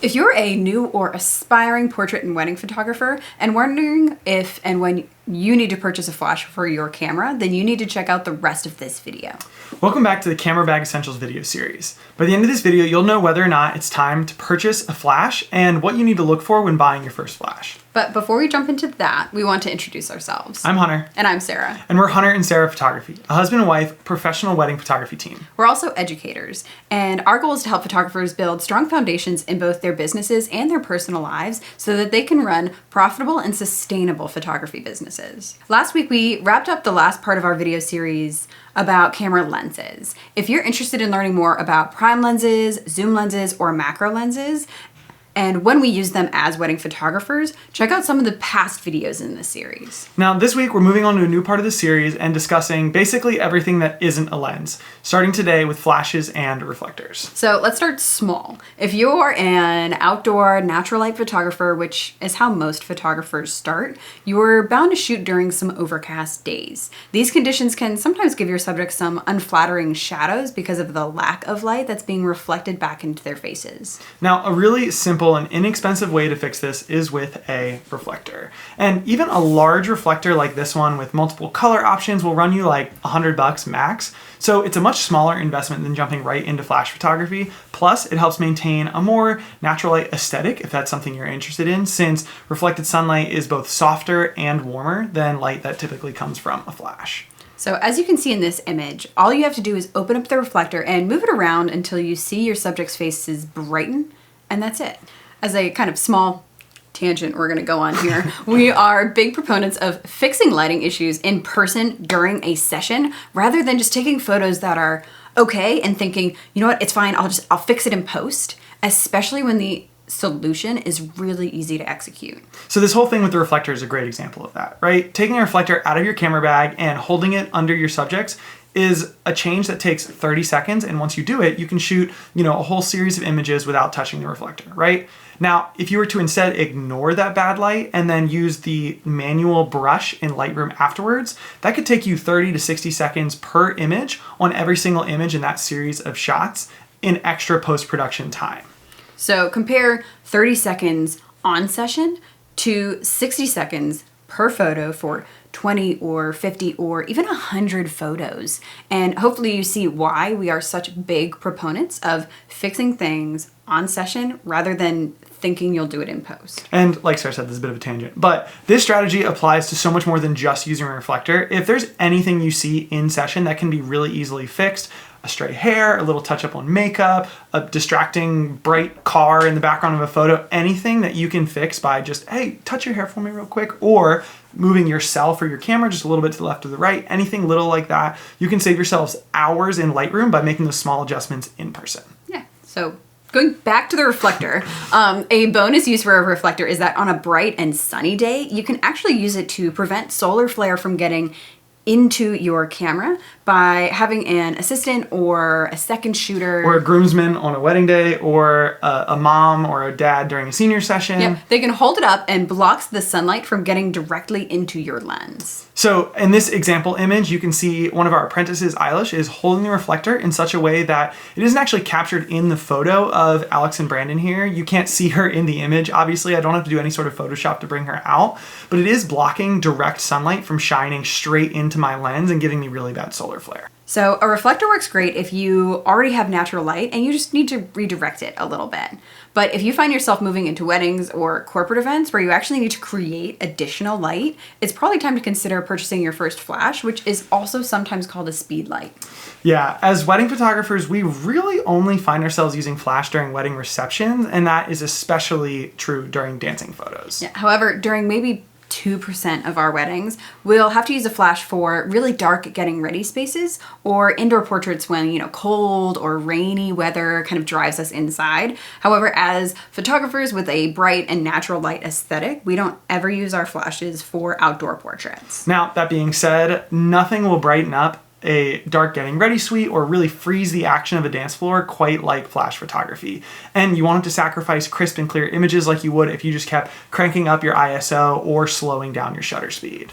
If you're a new or aspiring portrait and wedding photographer and wondering if and when you need to purchase a flash for your camera, then you need to check out the rest of this video. Welcome back to the Camera Bag Essentials video series. By the end of this video, you'll know whether or not it's time to purchase a flash and what you need to look for when buying your first flash. But before we jump into that, we want to introduce ourselves. I'm Hunter. And I'm Sarah. And we're Hunter and Sarah Photography, a husband and wife professional wedding photography team. We're also educators, and our goal is to help photographers build strong foundations in both their businesses and their personal lives so that they can run profitable and sustainable photography businesses. Last week, we wrapped up the last part of our video series about camera lenses. If you're interested in learning more about prime lenses, zoom lenses, or macro lenses, and when we use them as wedding photographers, check out some of the past videos in this series. Now, this week we're moving on to a new part of the series and discussing basically everything that isn't a lens, starting today with flashes and reflectors. So let's start small. If you are an outdoor natural light photographer, which is how most photographers start, you're bound to shoot during some overcast days. These conditions can sometimes give your subjects some unflattering shadows because of the lack of light that's being reflected back into their faces. Now, a really simple and inexpensive way to fix this is with a reflector. And even a large reflector like this one with multiple color options will run you like $100 max. So it's a much smaller investment than jumping right into flash photography. Plus, it helps maintain a more natural light aesthetic if that's something you're interested in, since reflected sunlight is both softer and warmer than light that typically comes from a flash. So as you can see in this image, all you have to do is open up the reflector and move it around until you see your subject's faces brighten, and that's it. As a kind of small tangent we're going to go on here, we are big proponents of fixing lighting issues in person during a session rather than just taking photos that are okay and thinking, you know what, it's fine, I'll fix it in post, especially when the solution is really easy to execute. So this whole thing with the reflector is a great example of that, right? Taking a reflector out of your camera bag and holding it under your subjects is a change that takes 30 seconds. And once you do it, you can shoot, a whole series of images without touching the reflector, right? Now, if you were to instead ignore that bad light and then use the manual brush in Lightroom afterwards, that could take you 30 to 60 seconds per image on every single image in that series of shots in extra post-production time. So compare 30 seconds on session to 60 seconds per photo for 20 or 50 or even 100 photos. And hopefully you see why we are such big proponents of fixing things on session rather than thinking you'll do it in post. And like Sarah said, this is a bit of a tangent, but this strategy applies to so much more than just using a reflector. If there's anything you see in session that can be really easily fixed, a stray hair, a little touch up on makeup, a distracting bright car in the background of a photo, anything that you can fix by just, hey, touch your hair for me real quick, or moving yourself or your camera just a little bit to the left or the right, anything little like that, you can save yourselves hours in Lightroom by making those small adjustments in person. Yeah, so going back to the reflector, a bonus use for a reflector is that on a bright and sunny day, you can actually use it to prevent solar flare from getting into your camera by having an assistant or a second shooter. Or a groomsman on a wedding day, or a mom or a dad during a senior session. Yeah, they can hold it up and blocks the sunlight from getting directly into your lens. So in this example image, you can see one of our apprentices, Eilish, is holding the reflector in such a way that it isn't actually captured in the photo of Alex and Brandon here. You can't see her in the image. Obviously, I don't have to do any sort of Photoshop to bring her out, but it is blocking direct sunlight from shining straight into my lens and giving me really bad solar flare. So a reflector works great if you already have natural light and you just need to redirect it a little bit. But if you find yourself moving into weddings or corporate events where you actually need to create additional light, it's probably time to consider purchasing your first flash, which is also sometimes called a speedlight. Yeah, as wedding photographers, we really only find ourselves using flash during wedding receptions, and that is especially true during dancing photos. Yeah, however, during maybe 2% of our weddings, we'll have to use a flash for really dark getting ready spaces or indoor portraits when, cold or rainy weather kind of drives us inside. However, as photographers with a bright and natural light aesthetic, we don't ever use our flashes for outdoor portraits. Now, that being said, nothing will brighten up a dark getting ready suite or really freeze the action of a dance floor quite like flash photography. And you won't have to sacrifice crisp and clear images like you would if you just kept cranking up your ISO or slowing down your shutter speed.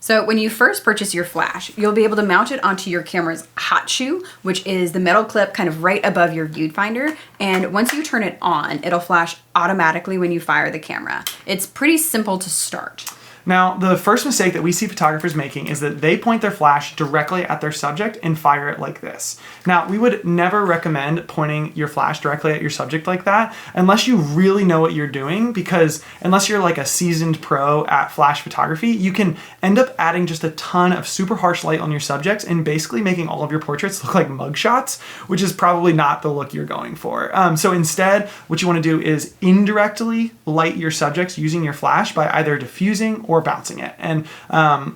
So when you first purchase your flash, you'll be able to mount it onto your camera's hot shoe, which is the metal clip kind of right above your viewfinder. And once you turn it on, it'll flash automatically when you fire the camera. It's pretty simple to start. Now, the first mistake that we see photographers making is that they point their flash directly at their subject and fire it like this. Now, we would never recommend pointing your flash directly at your subject like that unless you really know what you're doing, because unless you're like a seasoned pro at flash photography, you can end up adding just a ton of super harsh light on your subjects and basically making all of your portraits look like mugshots, which is probably not the look you're going for. So instead, what you want to do is indirectly light your subjects using your flash by either diffusing or bouncing it. And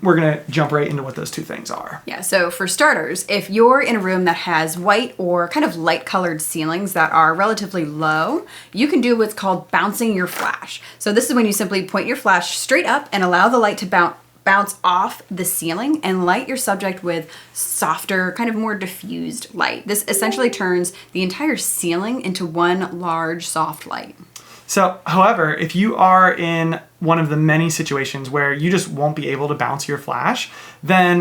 we're going to jump right into what those two things are. Yeah, so for starters, if you're in a room that has white or kind of light colored ceilings that are relatively low, you can do what's called bouncing your flash. So this is when you simply point your flash straight up and allow the light to bounce off the ceiling and light your subject with softer, kind of more diffused light. This essentially turns the entire ceiling into one large soft light. So, however, if you are in one of the many situations where you just won't be able to bounce your flash, then,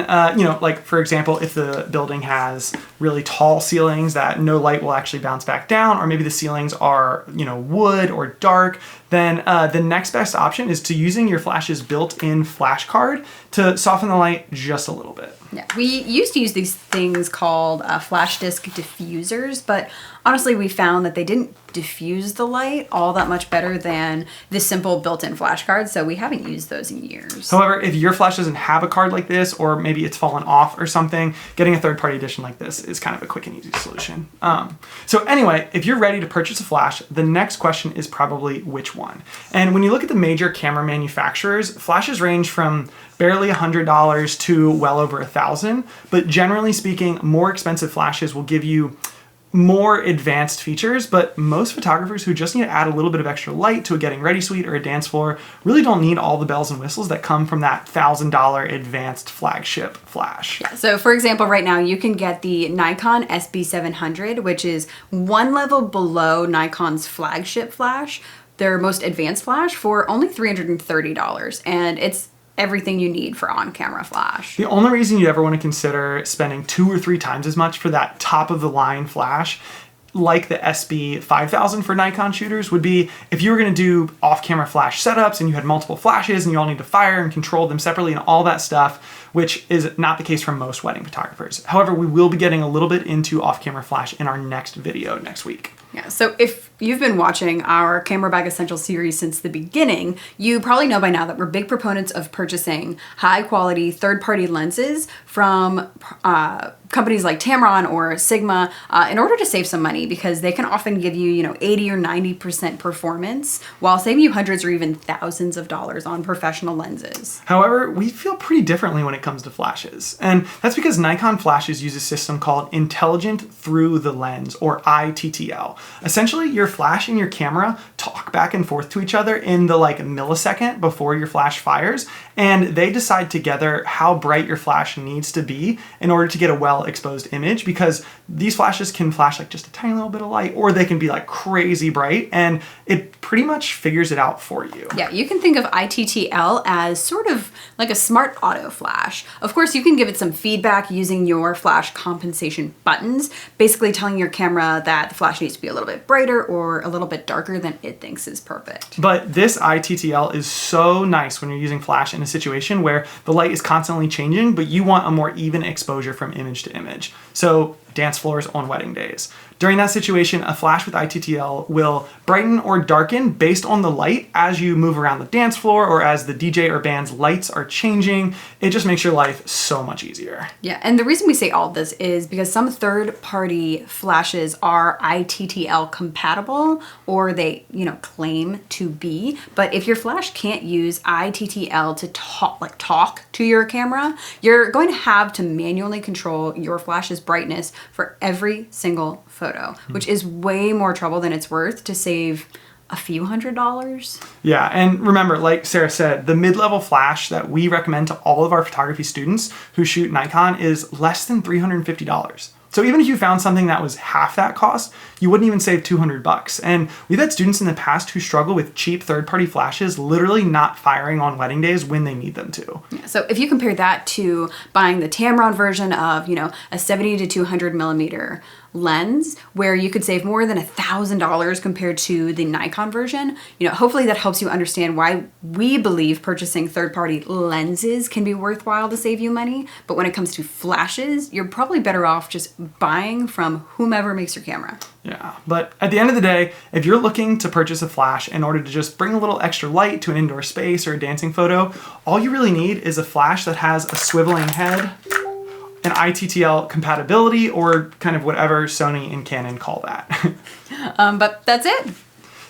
like for example, if the building has really tall ceilings that no light will actually bounce back down, or maybe the ceilings are, wood or dark, then the next best option is to using your flash's built-in flash card to soften the light just a little bit. Yeah, we used to use these things called flash disc diffusers, but honestly, we found that they didn't diffuse the light all that much better than the simple built-in flash card, so we haven't used those in years. However, if your flash doesn't have a card like this, or maybe it's fallen off or something, getting a third-party edition like this is kind of a quick and easy solution. So anyway, if you're ready to purchase a flash, the next question is probably which one. And when you look at the major camera manufacturers, flashes range from barely $100 to well over $1,000, but generally speaking, more expensive flashes will give you more advanced features, but most photographers who just need to add a little bit of extra light to a getting ready suite or a dance floor really don't need all the bells and whistles that come from that $1,000 advanced flagship flash. Yeah, so for example, right now you can get the Nikon SB700, which is one level below Nikon's flagship flash, their most advanced flash, for only $330, and it's everything you need for on-camera flash. The only reason you'd ever want to consider spending 2 or 3 times as much for that top-of-the-line flash, like the SB5000 for Nikon shooters, would be if you were going to do off-camera flash setups and you had multiple flashes and you all need to fire and control them separately and all that stuff, which is not the case for most wedding photographers. However, we will be getting a little bit into off-camera flash in our next video next week. Yeah, so if you've been watching our Camera Bag Essentials series since the beginning, you probably know by now that we're big proponents of purchasing high-quality third-party lenses from companies like Tamron or Sigma in order to save some money, because they can often give you, 80 or 90% performance while saving you hundreds or even thousands of dollars on professional lenses. However, we feel pretty differently when it comes to flashes, and that's because Nikon flashes use a system called Intelligent Through the Lens, or ITTL. Essentially, your flash and your camera talk back and forth to each other in the millisecond before your flash fires, and they decide together how bright your flash needs to be in order to get a well-exposed image, because these flashes can flash just a tiny little bit of light, or they can be crazy bright, and it pretty much figures it out for you. Yeah, you can think of ITTL as sort of like a smart auto flash. Of course, you can give it some feedback using your flash compensation buttons, basically telling your camera that the flash needs to be a little bit brighter or a little bit darker than it thinks is perfect. But this ITTL is so nice when you're using flash in a situation where the light is constantly changing, but you want a more even exposure from image to image. So dance floors on wedding days. During that situation, a flash with ITTL will brighten or darken based on the light as you move around the dance floor or as the DJ or band's lights are changing. It just makes your life so much easier. Yeah, and the reason we say all of this is because some third-party flashes are ITTL compatible, or they, claim to be. But if your flash can't use ITTL to talk to your camera, you're going to have to manually control your flash's brightness for every single photo, which is way more trouble than it's worth to save a few $100s. Yeah, and remember, like Sarah said, the mid-level flash that we recommend to all of our photography students who shoot Nikon is less than $350. So even if you found something that was half that cost, you wouldn't even save $200. And we've had students in the past who struggle with cheap third-party flashes literally not firing on wedding days when they need them to. Yeah, so if you compare that to buying the Tamron version of, a 70 to 200 millimeter lens where you could save more than $1,000 compared to the Nikon version, hopefully that helps you understand why we believe purchasing third-party lenses can be worthwhile to save you money. But when it comes to flashes, you're probably better off just buying from whomever makes your camera. Yeah, but at the end of the day, if you're looking to purchase a flash in order to just bring a little extra light to an indoor space or a dancing photo, all you really need is a flash that has a swiveling head, an ITTL compatibility, or kind of whatever Sony and Canon call that. But that's it.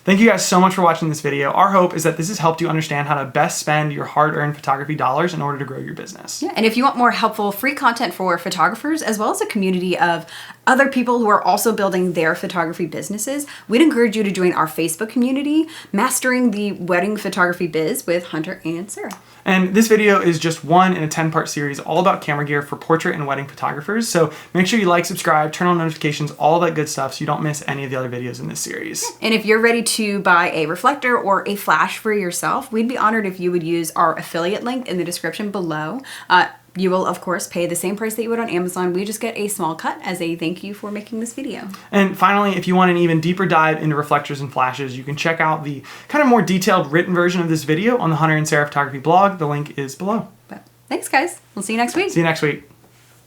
Thank you guys so much for watching this video. Our hope is that this has helped you understand how to best spend your hard-earned photography dollars in order to grow your business. Yeah, and if you want more helpful free content for photographers, as well as a community of other people who are also building their photography businesses, we'd encourage you to join our Facebook community, Mastering the Wedding Photography Biz with Hunter and Sarah. And this video is just one in a 10-part series all about camera gear for portrait and wedding photographers. So make sure you like, subscribe, turn on notifications, all that good stuff so you don't miss any of the other videos in this series. And if you're ready to buy a reflector or a flash for yourself, we'd be honored if you would use our affiliate link in the description below. You will, of course, pay the same price that you would on Amazon. We just get a small cut as a thank you for making this video. And finally, if you want an even deeper dive into reflectors and flashes, you can check out the kind of more detailed written version of this video on the Hunter and Sarah Photography blog. The link is below. But thanks, guys. We'll see you next week. See you next week.